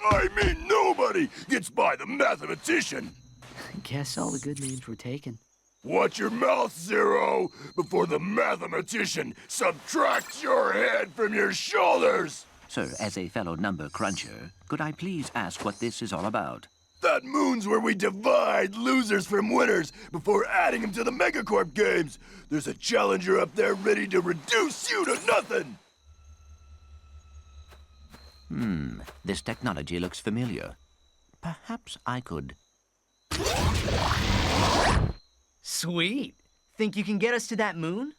I mean, nobody gets by the mathematician. Guess all the good names were taken. Watch your mouth, Zero, before the mathematician subtracts your head from your shoulders. Sir, as a fellow number cruncher, could I please ask what this is all about? That moon's where we divide losers from winners before adding them to the Megacorp games. There's a challenger up there ready to reduce you to nothing. This technology looks familiar. Perhaps I could... Sweet. Think you can get us to that moon?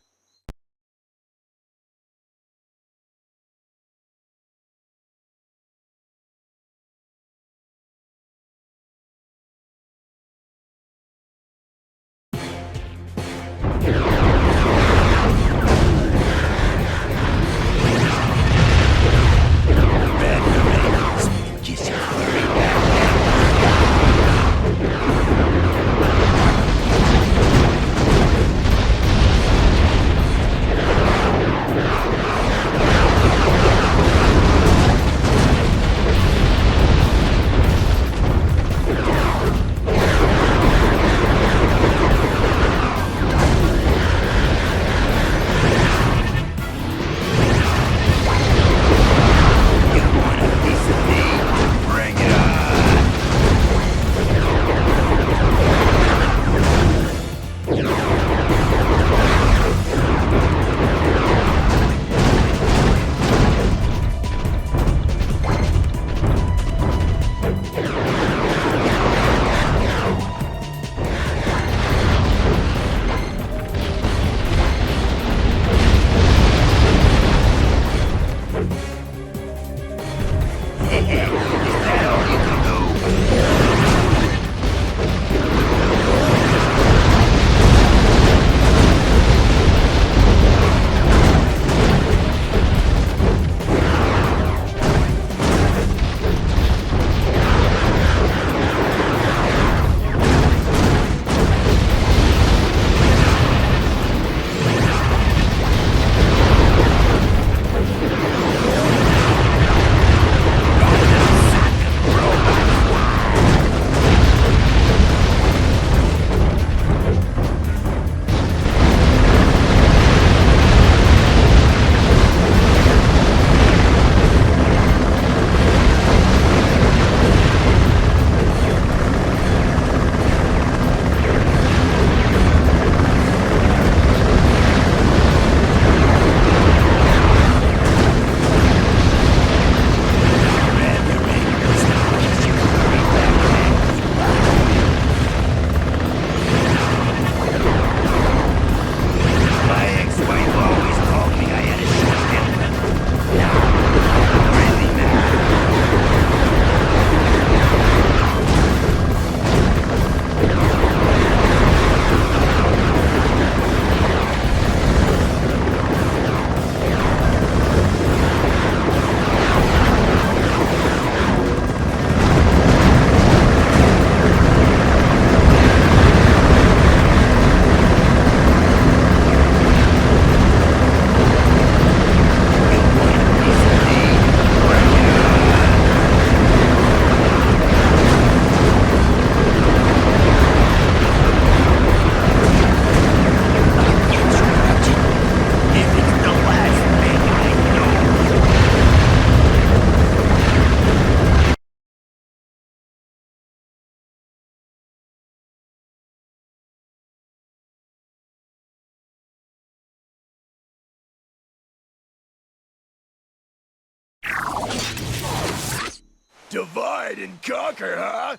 Divide and conquer, huh?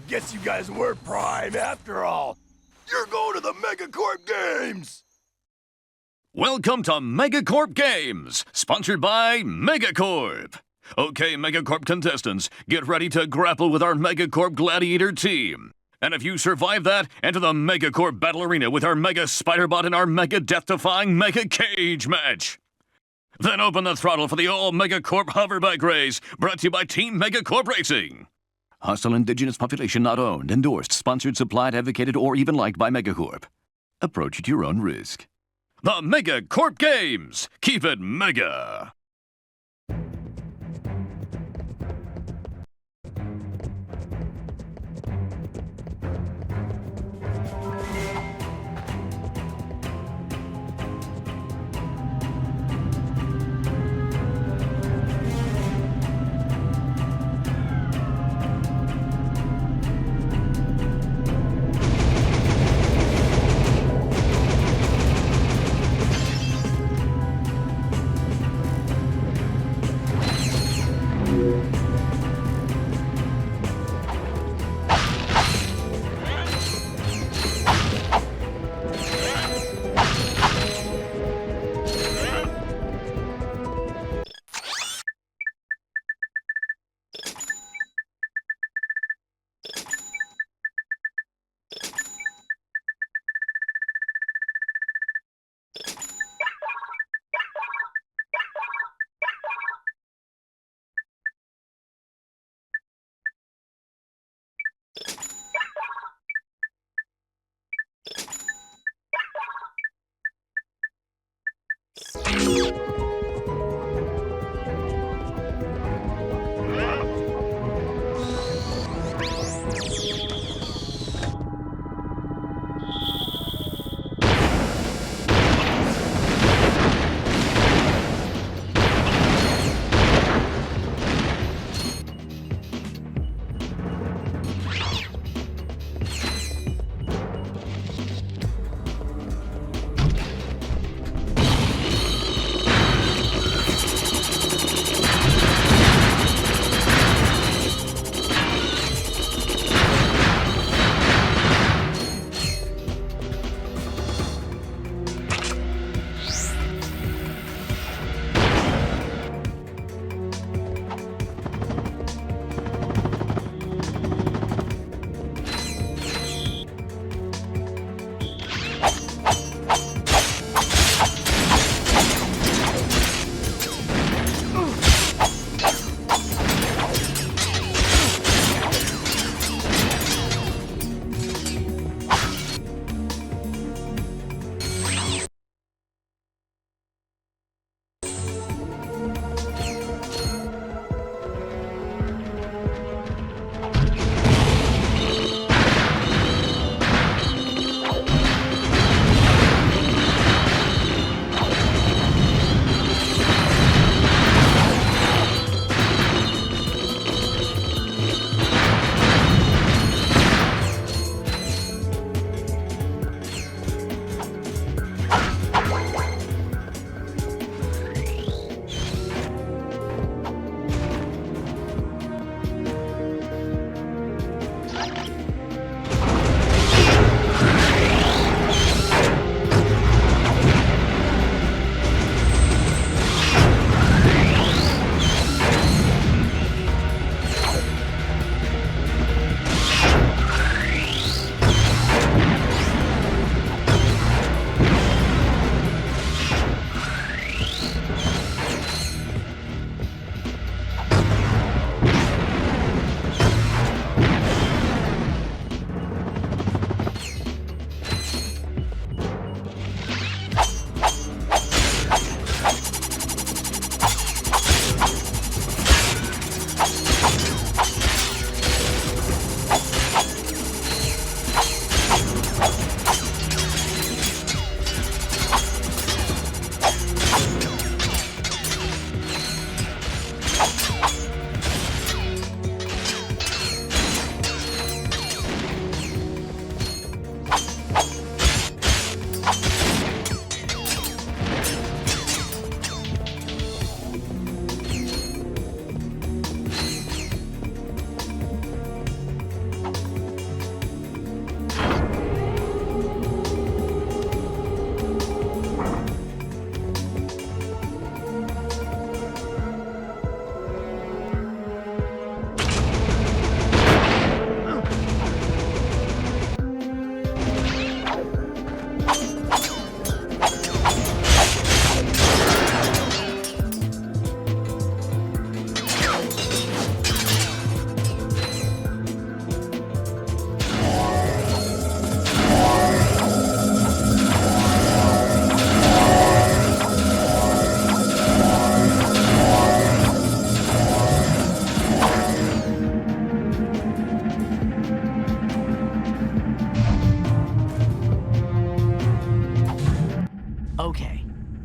Guess you guys were prime after all. You're going to the Megacorp Games! Welcome to Megacorp Games, sponsored by Megacorp. Okay, Megacorp contestants, get ready to grapple with our Megacorp Gladiator team. And if you survive that, enter the Megacorp Battle Arena with our Mega Spiderbot and our Mega Death-defying Mega Cage match. Then open the throttle for the all-Megacorp hoverbike race, brought to you by Team Megacorp Racing. Hostile indigenous population not owned, endorsed, sponsored, supplied, advocated, or even liked by Megacorp. Approach at your own risk. The Megacorp Games! Keep it mega!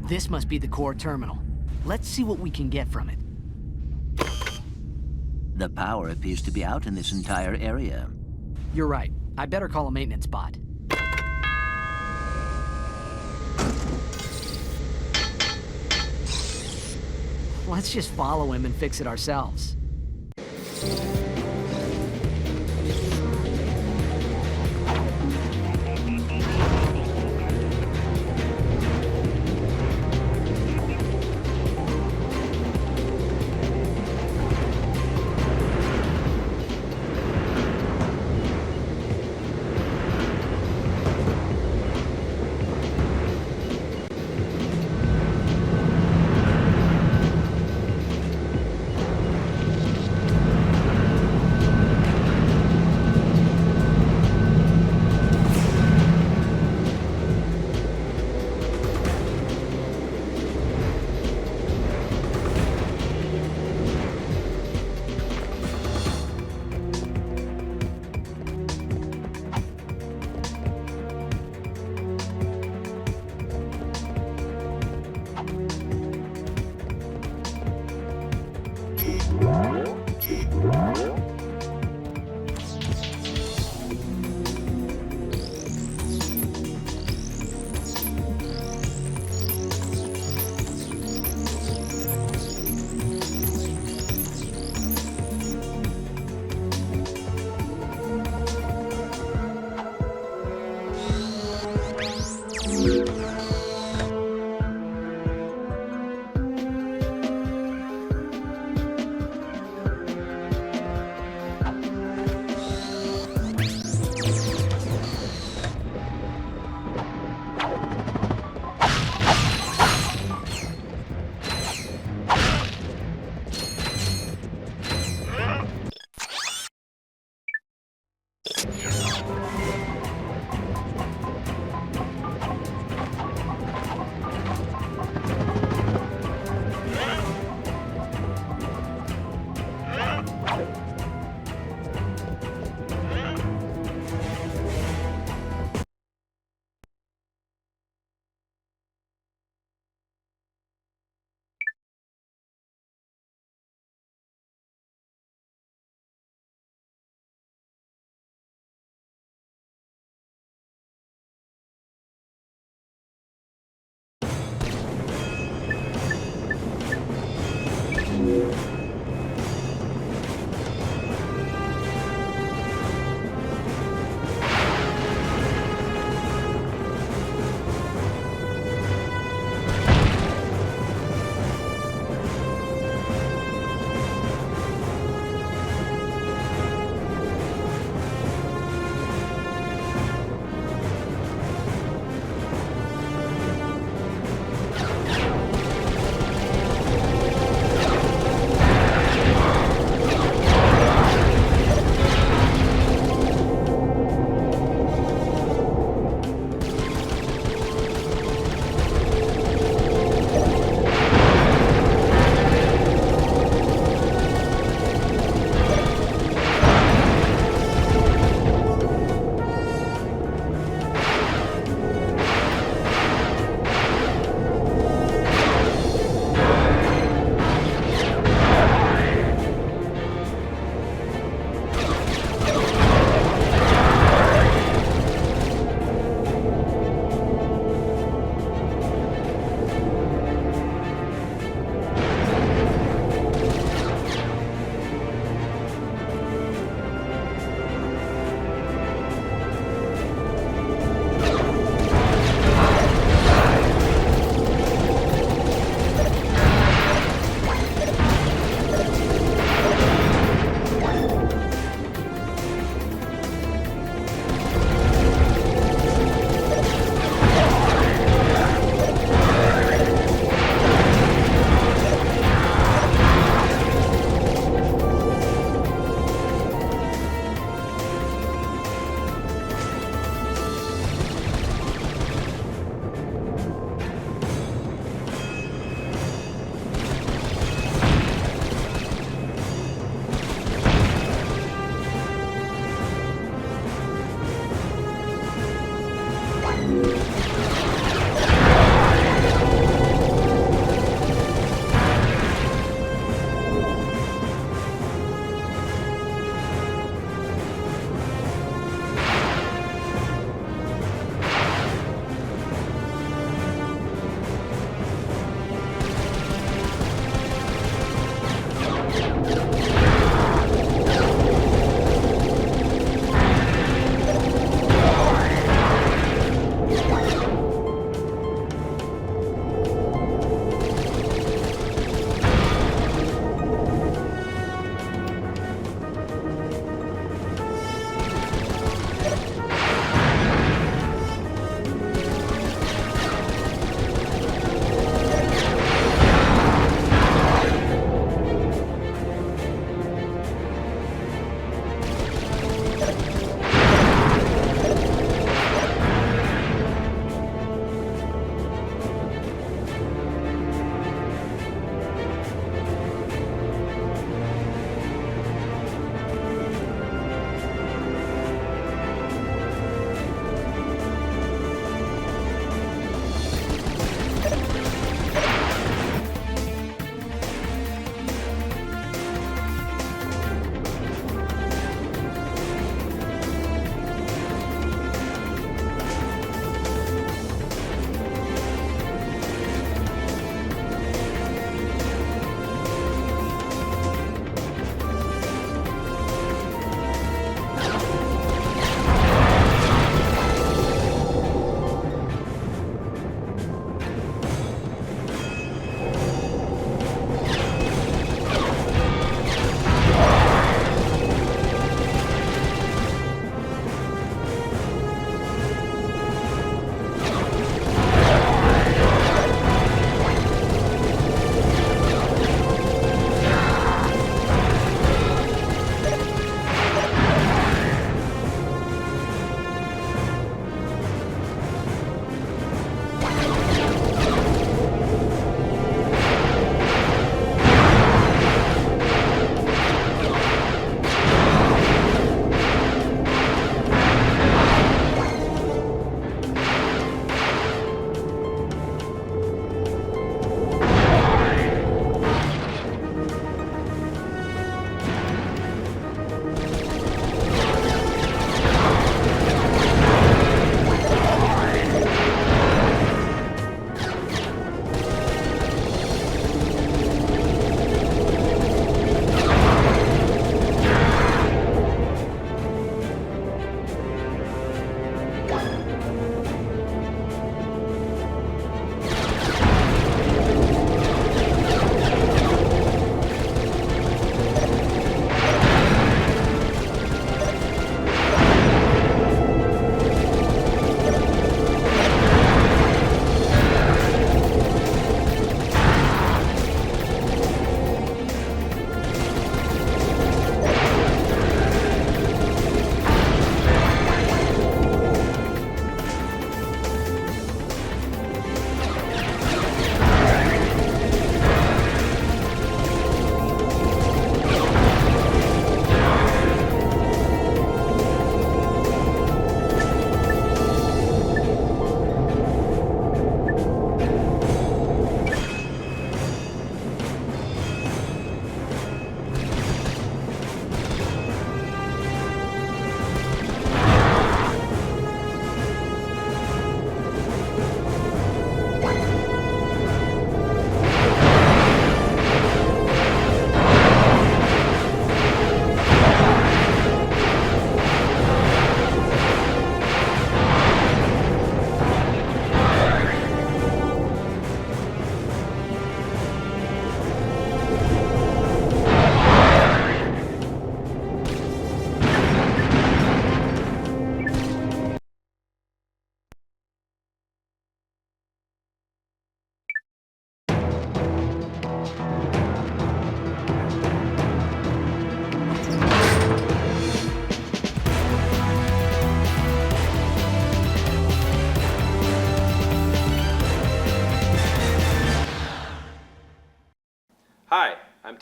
This must be the core terminal. Let's see what we can get from it. The power appears to be out in this entire area. You're right. I better call a maintenance bot. Let's just follow him and fix it ourselves.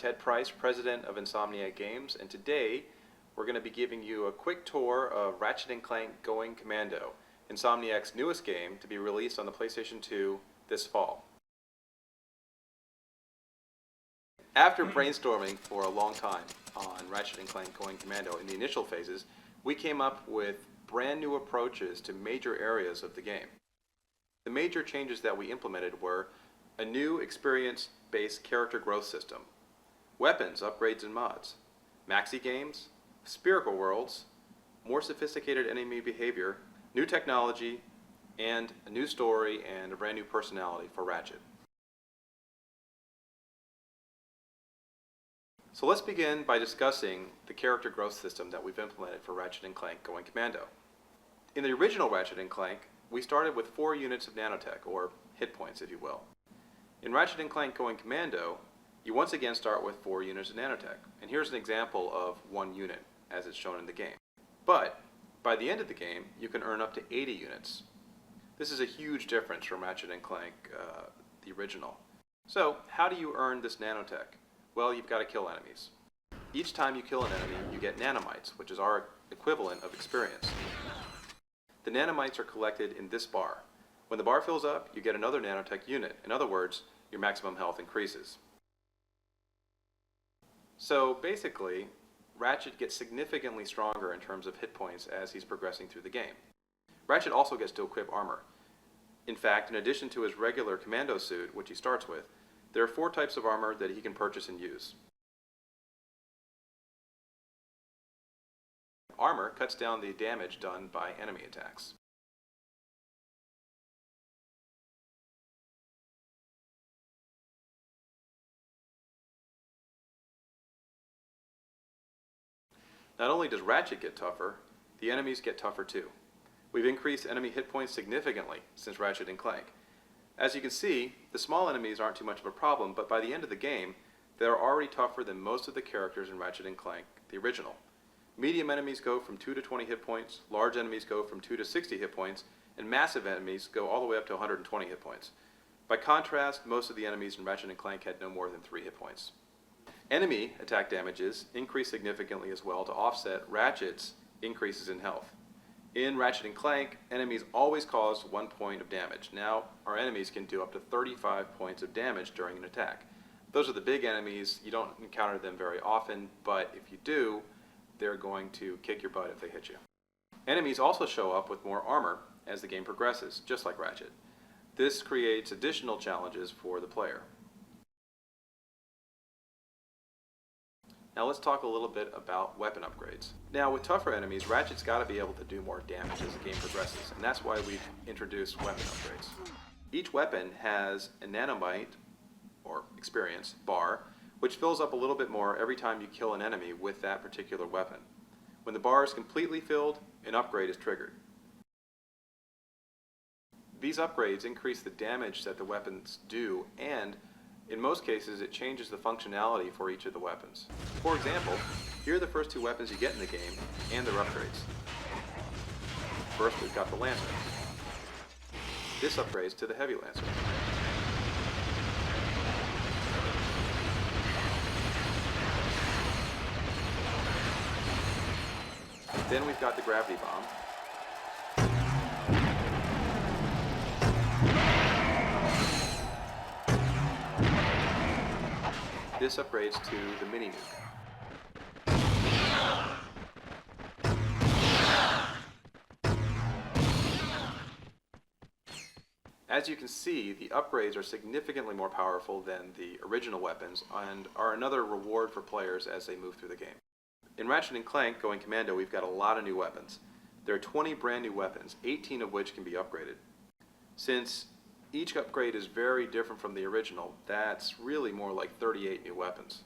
Ted Price, president of Insomniac Games, and today we're going to be giving you a quick tour of Ratchet & Clank Going Commando, Insomniac's newest game to be released on the PlayStation 2 this fall. After brainstorming for a long time on Ratchet & Clank Going Commando in the initial phases, we came up with brand new approaches to major areas of the game. The major changes that we implemented were a new experience-based character growth system, weapons, upgrades, and mods, maxi games, spherical worlds, more sophisticated enemy behavior, new technology, and a new story and a brand new personality for Ratchet. So let's begin by discussing the character growth system that we've implemented for Ratchet & Clank Going Commando. In the original Ratchet & Clank, we started with 4 units of nanotech, or hit points if you will. In Ratchet & Clank Going Commando, you once again start with 4 units of nanotech, and here's an example of 1 unit as it's shown in the game. But by the end of the game, you can earn up to 80 units. This is a huge difference from Ratchet & Clank, the original. So how do you earn this nanotech? Well, you've got to kill enemies. Each time you kill an enemy, you get nanomites, which is our equivalent of experience. The nanomites are collected in this bar. When the bar fills up, you get another nanotech unit. In other words, your maximum health increases. So basically, Ratchet gets significantly stronger in terms of hit points as he's progressing through the game. Ratchet also gets to equip armor. In fact, in addition to his regular commando suit, which he starts with, there are 4 types of armor that he can purchase and use. Armor cuts down the damage done by enemy attacks. Not only does Ratchet get tougher, the enemies get tougher too. We've increased enemy hit points significantly since Ratchet & Clank. As you can see, the small enemies aren't too much of a problem, but by the end of the game, they're already tougher than most of the characters in Ratchet & Clank, the original. Medium enemies go from 2 to 20 hit points, large enemies go from 2 to 60 hit points, and massive enemies go all the way up to 120 hit points. By contrast, most of the enemies in Ratchet & Clank had no more than 3 hit points. Enemy attack damages increase significantly as well to offset Ratchet's increases in health. In Ratchet & Clank, enemies always cause 1 point of damage. Now, our enemies can do up to 35 points of damage during an attack. Those are the big enemies. You don't encounter them very often, but if you do, they're going to kick your butt if they hit you. Enemies also show up with more armor as the game progresses, just like Ratchet. This creates additional challenges for the player. Now let's talk a little bit about weapon upgrades. Now with tougher enemies, Ratchet's got to be able to do more damage as the game progresses, and that's why we've introduced weapon upgrades. Each weapon has a nanomite, or experience, bar, which fills up a little bit more every time you kill an enemy with that particular weapon. When the bar is completely filled, an upgrade is triggered. These upgrades increase the damage that the weapons do, and in most cases, it changes the functionality for each of the weapons. For example, here are the first 2 weapons you get in the game, and their upgrades. First, we've got the Lancer. This upgrades to the Heavy Lancer. Then we've got the Gravity Bomb. This upgrades to the Mini Nuke. As you can see, the upgrades are significantly more powerful than the original weapons and are another reward for players as they move through the game. In Ratchet & Clank Going Commando, we've got a lot of new weapons. There are 20 brand new weapons, 18 of which can be upgraded. Since each upgrade is very different from the original, that's really more like 38 new weapons.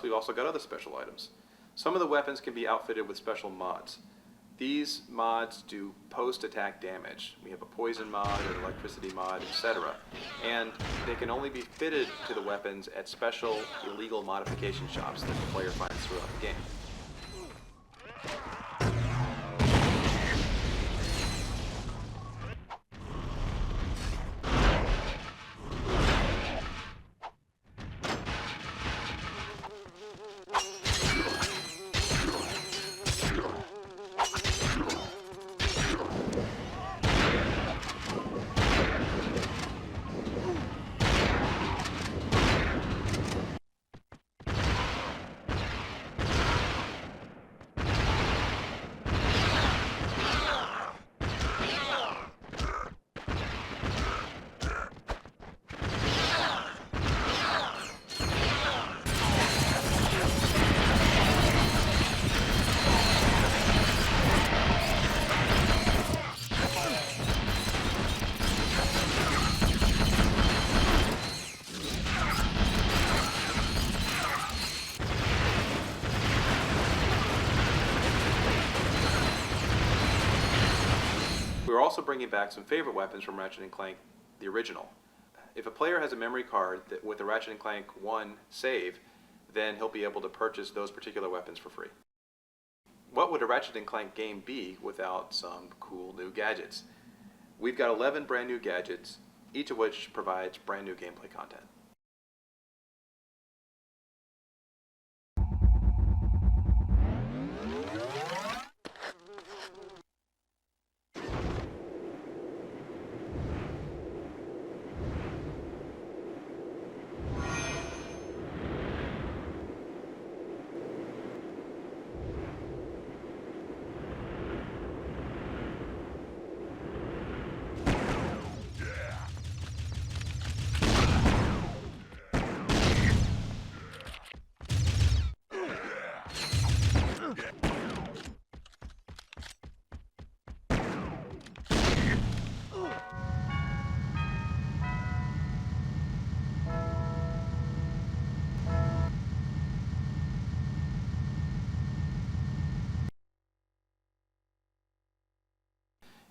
we've also got other special items. Some of the weapons can be outfitted with special mods. These mods do post-attack damage. We have a poison mod, an electricity mod, etc. And they can only be fitted to the weapons at special illegal modification shops that the player finds throughout the game. We're also bringing back some favorite weapons from Ratchet & Clank, the original. If a player has a memory card with a Ratchet & Clank 1 save, then he'll be able to purchase those particular weapons for free. What would a Ratchet & Clank game be without some cool new gadgets? We've got 11 brand new gadgets, each of which provides brand new gameplay content.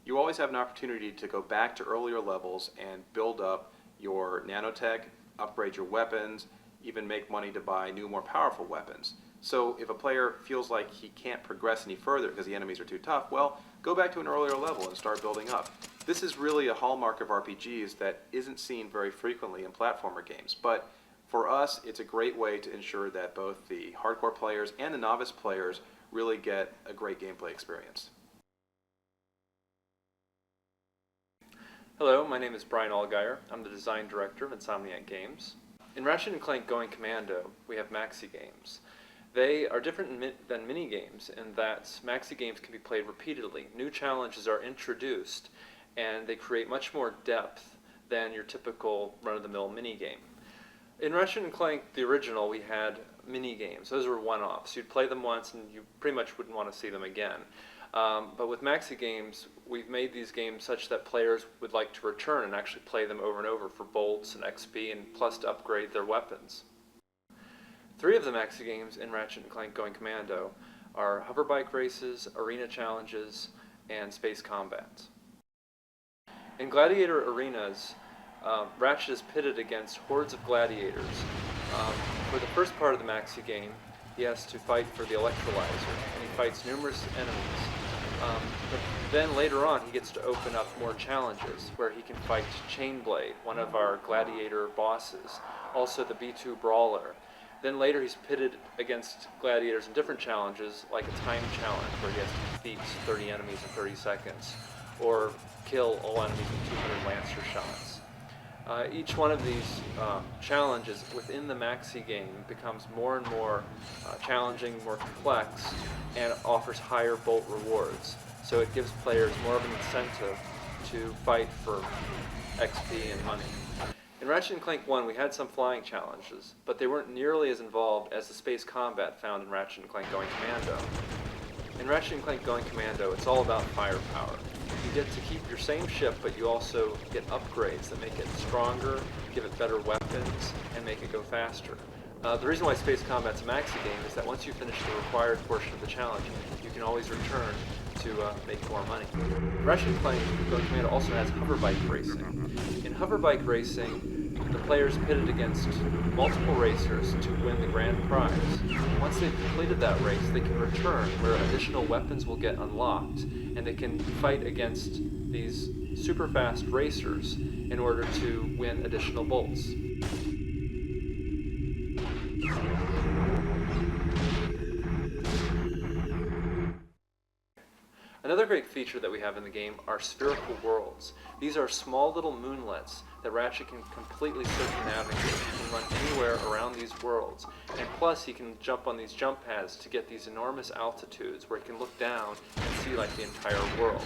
You always have an opportunity to go back to earlier levels and build up your nanotech, upgrade your weapons, even make money to buy new, more powerful weapons. So if a player feels like he can't progress any further because the enemies are too tough, well, go back to an earlier level and start building up. This is really a hallmark of RPGs that isn't seen very frequently in platformer games, but for us, it's a great way to ensure that both the hardcore players and the novice players really get a great gameplay experience. Hello, my name is Brian Allgaier. I'm the design director of Insomniac Games. In Ratchet & Clank Going Commando, we have maxi games. They are different than mini games in that maxi games can be played repeatedly. New challenges are introduced and they create much more depth than your typical run-of-the-mill mini game. In Ratchet & Clank, the original, we had mini games. Those were one-offs. You'd play them once and you pretty much wouldn't want to see them again. But with maxi games, we've made these games such that players would like to return and actually play them over and over for bolts and XP and plus to upgrade their weapons. 3 of the maxi games in Ratchet & Clank Going Commando are hoverbike races, arena challenges, and space combats. In gladiator arenas, Ratchet is pitted against hordes of gladiators. For the first part of the maxi game, he has to fight for the electrolyzer, and he fights numerous enemies. But then later on, he gets to open up more challenges, where he can fight Chainblade, one of our gladiator bosses, also the B2 Brawler. Then later he's pitted against gladiators in different challenges, like a time challenge, where he has to defeat 30 enemies in 30 seconds, or kill all enemies with 200 Lancer shots. Each one of these challenges within the maxi game becomes more and more challenging, more complex, and offers higher bolt rewards. So it gives players more of an incentive to fight for XP and money. In Ratchet & Clank 1, we had some flying challenges, but they weren't nearly as involved as the space combat found in Ratchet & Clank Going Commando. In Ratchet & Clank Going Commando, it's all about firepower. You get to keep your same ship, but you also get upgrades that make it stronger, give it better weapons, and make it go faster. The reason why Space Combat's a maxi game is that once you finish the required portion of the challenge, you can always return to make more money. Ratchet Clank Going Commando also has hoverbike racing. In hoverbike racing, the players pitted against multiple racers to win the grand prize. Once they've completed that race, they can return where additional weapons will get unlocked, and they can fight against these super fast racers in order to win additional bolts. Another great feature that we have in the game are spherical worlds. These are small little moonlets that Ratchet can completely circumnavigate. He can run anywhere around these worlds. And plus, he can jump on these jump pads to get these enormous altitudes where he can look down and see like the entire world.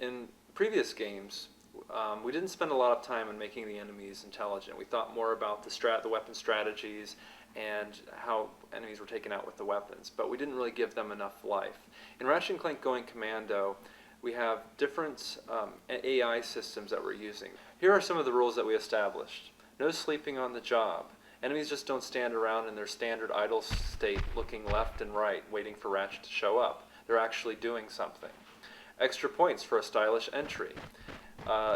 In previous games, we didn't spend a lot of time on making the enemies intelligent. We thought more about the weapon strategies and how enemies were taken out with the weapons, but we didn't really give them enough life. In Ratchet Clank Going Commando, we have different AI systems that we're using. Here are some of the rules that we established. No sleeping on the job. Enemies just don't stand around in their standard idle state looking left and right waiting for Ratchet to show up. They're actually doing something. Extra points for a stylish entry.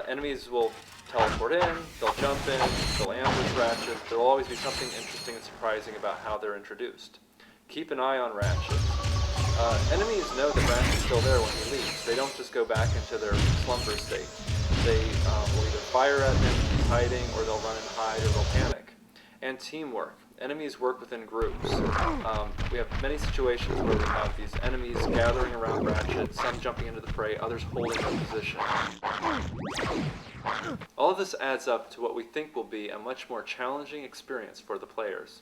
Enemies will teleport in, they'll jump in, they'll ambush Ratchet. There will always be something interesting and surprising about how they're introduced. Keep an eye on Ratchet. Enemies know that Ratchet's still there when he leaves. They don't just go back into their slumber state. They will either fire at him if he's hiding, or they'll run and hide, or they'll panic. And teamwork. Enemies work within groups. We have many situations where we have these enemies gathering around Ratchet, some jumping into the fray, others holding their position. All of this adds up to what we think will be a much more challenging experience for the players.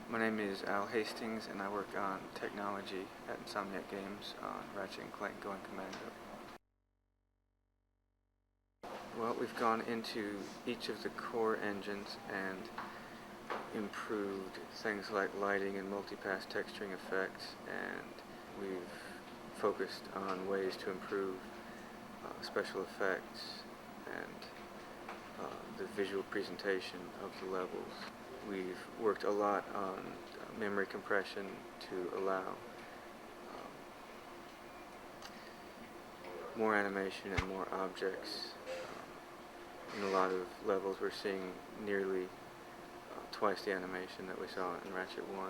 My name is Al Hastings, and I work on technology at Insomniac Games on Ratchet & Clank Going Commando. Well, we've gone into each of the core engines and improved things like lighting and multipass texturing effects, and we've focused on ways to improve special effects and the visual presentation of the levels. We've worked a lot on memory compression to allow more animation and more objects. In a lot of levels we're seeing nearly twice the animation that we saw in Ratchet 1.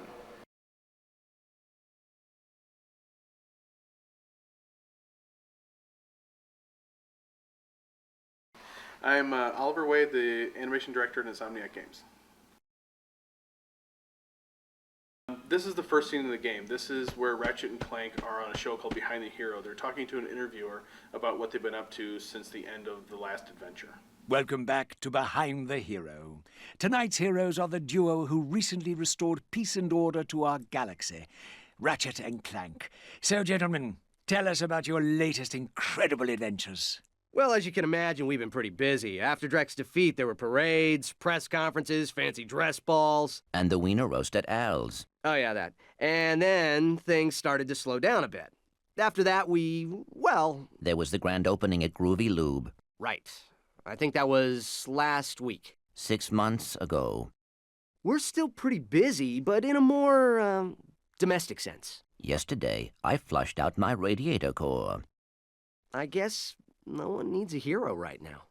I'm Oliver Wade, the animation director at Insomniac Games. This is the first scene in the game. This is where Ratchet and Clank are on a show called Behind the Hero. They're talking to an interviewer about what they've been up to since the end of the last adventure. Welcome back to Behind the Hero. Tonight's heroes are the duo who recently restored peace and order to our galaxy, Ratchet and Clank. So, gentlemen, tell us about your latest incredible adventures. Well, as you can imagine, we've been pretty busy. After Drek's defeat, there were parades, press conferences, fancy dress balls. And the wiener roast at Al's. Oh, yeah, that. And then things started to slow down a bit. After that, well... There was the grand opening at Groovy Lube. Right. I think that was last week. 6 months ago. We're still pretty busy, but in a more, domestic sense. Yesterday, I flushed out my radiator core. I guess no one needs a hero right now.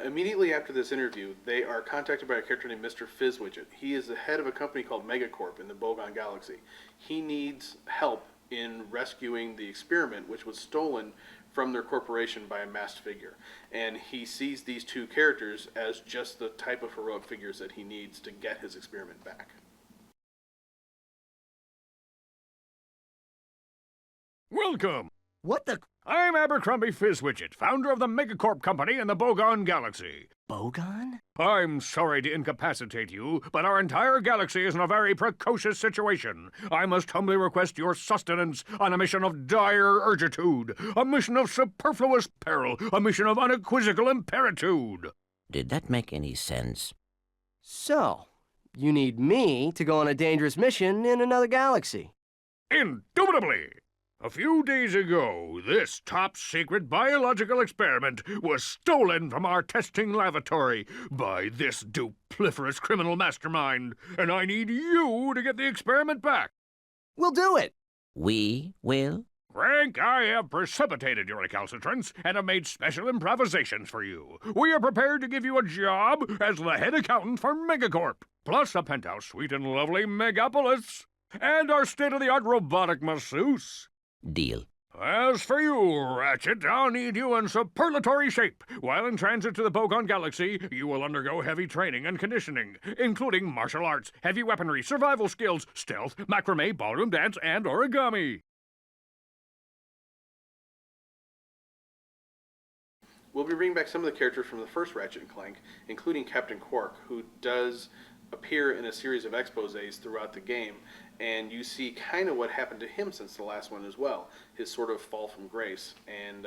Immediately after this interview, they are contacted by a character named Mr. Fizzwidget. He is the head of a company called Megacorp in the Bogon Galaxy. He needs help in rescuing the experiment, which was stolen from their corporation by a masked figure. And he sees these two characters as just the type of heroic figures that he needs to get his experiment back. Welcome! What the... I'm Abercrombie Fizzwidget, founder of the Megacorp Company in the Bogon Galaxy. Bogon? I'm sorry to incapacitate you, but our entire galaxy is in a very precocious situation. I must humbly request your sustenance on a mission of dire urgitude, a mission of superfluous peril, a mission of unequivocal imperitude. Did that make any sense? So, you need me to go on a dangerous mission in another galaxy. Indubitably! A few days ago, this top-secret biological experiment was stolen from our testing lavatory by this dupliferous criminal mastermind, and I need you to get the experiment back. We'll do it! We will? Frank, I have precipitated your recalcitrance and have made special improvisations for you. We are prepared to give you a job as the head accountant for Megacorp, plus a penthouse suite in lovely Megapolis, and our state-of-the-art robotic masseuse. Deal. As for you, Ratchet, I'll need you in superlatory shape. While in transit to the Bogon Galaxy, you will undergo heavy training and conditioning, including martial arts, heavy weaponry, survival skills, stealth, macrame, ballroom dance, and origami. We'll be bringing back some of the characters from the first Ratchet & Clank, including Captain Quark, who does appear in a series of exposés throughout the game, and you see kind of what happened to him since the last one as well, his sort of fall from grace, and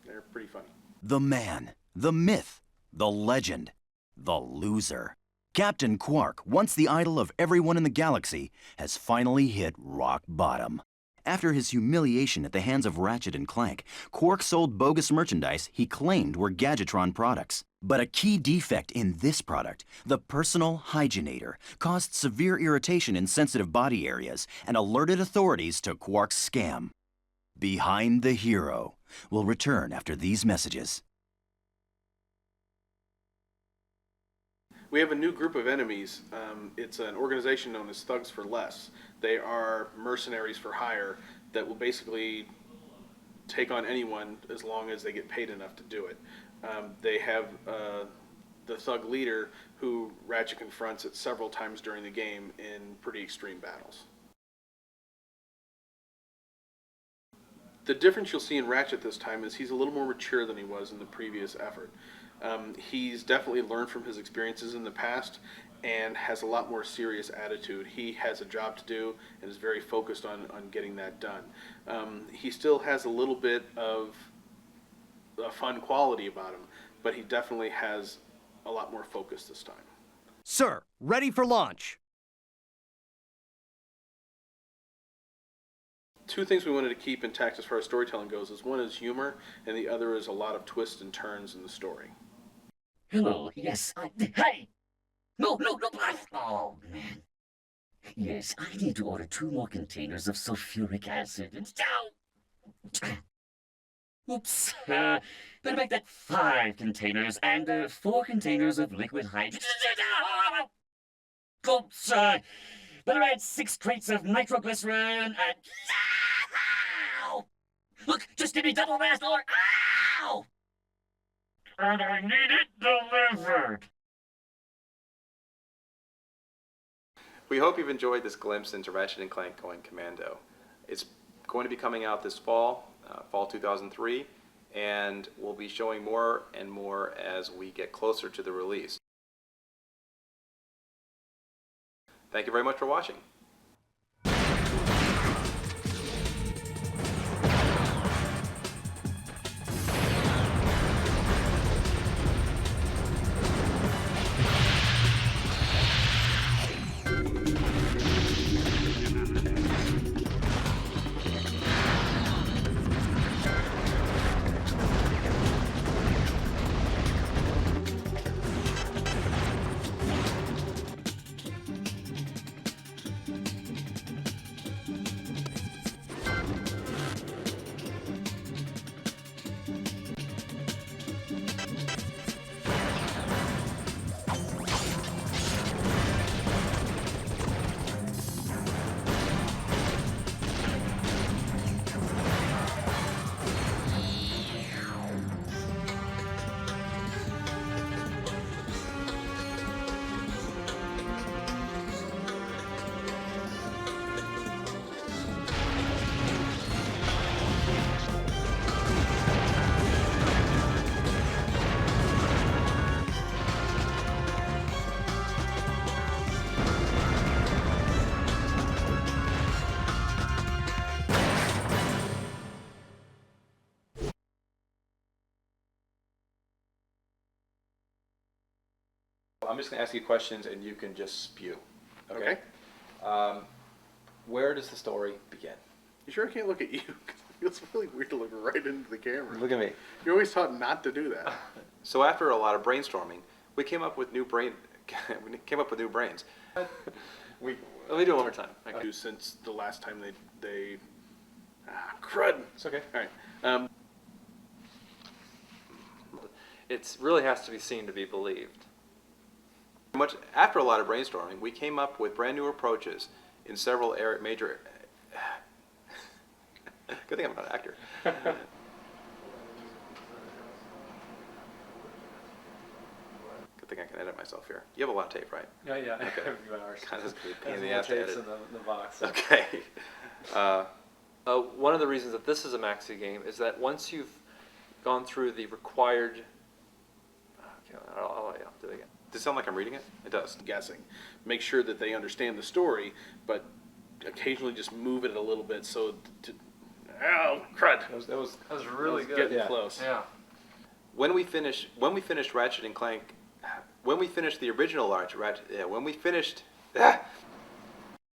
they're pretty funny. The man, the myth, the legend, the loser. Captain Quark, once the idol of everyone in the galaxy, has finally hit rock bottom. After his humiliation at the hands of Ratchet and Clank, Quark sold bogus merchandise he claimed were Gadgetron products. But a key defect in this product, the Personal Hygienator, caused severe irritation in sensitive body areas and alerted authorities to Quark's scam. Behind the Hero will return after these messages. We have a new group of enemies. It's an organization known as Thugs for Less. They are mercenaries for hire that will basically take on anyone as long as they get paid enough to do it. They have the thug leader who Ratchet confronts at several times during the game in pretty extreme battles. The difference you'll see in Ratchet this time is he's a little more mature than he was in the previous effort. He's definitely learned from his experiences in the past and has a lot more serious attitude. He has a job to do and is very focused on getting that done. He still has a little bit of a fun quality about him, but he definitely has a lot more focus this time. Sir, ready for launch. Two things we wanted to keep intact as far as storytelling goes is one is humor and the other is a lot of twists and turns in the story. Hello, yes, hey! No, oh, man. Yes, I need to order 2 more containers of sulfuric acid. It's down! Oops, better make that 5 containers and 4 containers of liquid hydrogen. Oops, better add 6 crates of nitroglycerin and... Ow! Look, just give me double fast or... Ow! And I need it delivered. We hope you've enjoyed this glimpse into Ratchet & Clank Going Commando. It's going to be coming out this fall, fall 2003, and we'll be showing more and more as we get closer to the release. Thank you very much for watching. I'm just going to ask you questions and you can just spew. Okay. Where does the story begin? You sure I can't look at you? 'Cause it feels really weird to look right into the camera. Look at me. You're always taught not to do that. So after a lot of brainstorming, we came up with new brains. Let me do it one more time. Okay. Since the last time they crud. It's okay. All right. It really has to be seen to be believed. After a lot of brainstorming, we came up with brand new approaches in several major. Good thing I'm not an actor. Good thing I can edit myself here. You have a lot of tape, right? Yeah. Okay. A few hours. God, this is a pain in the There's ass to more tapes edit. in the box. Okay. One of the reasons that this is a maxi game is that once you've gone through the required. Okay, I'll do it again. Does it sound like I'm reading it? It does. Guessing. Make sure that they understand the story, but occasionally just move it a little bit so to. Oh, crud! That was really good. Getting close. Yeah. When we finished Ratchet and Clank, when we finished the original Ratchet, when we finished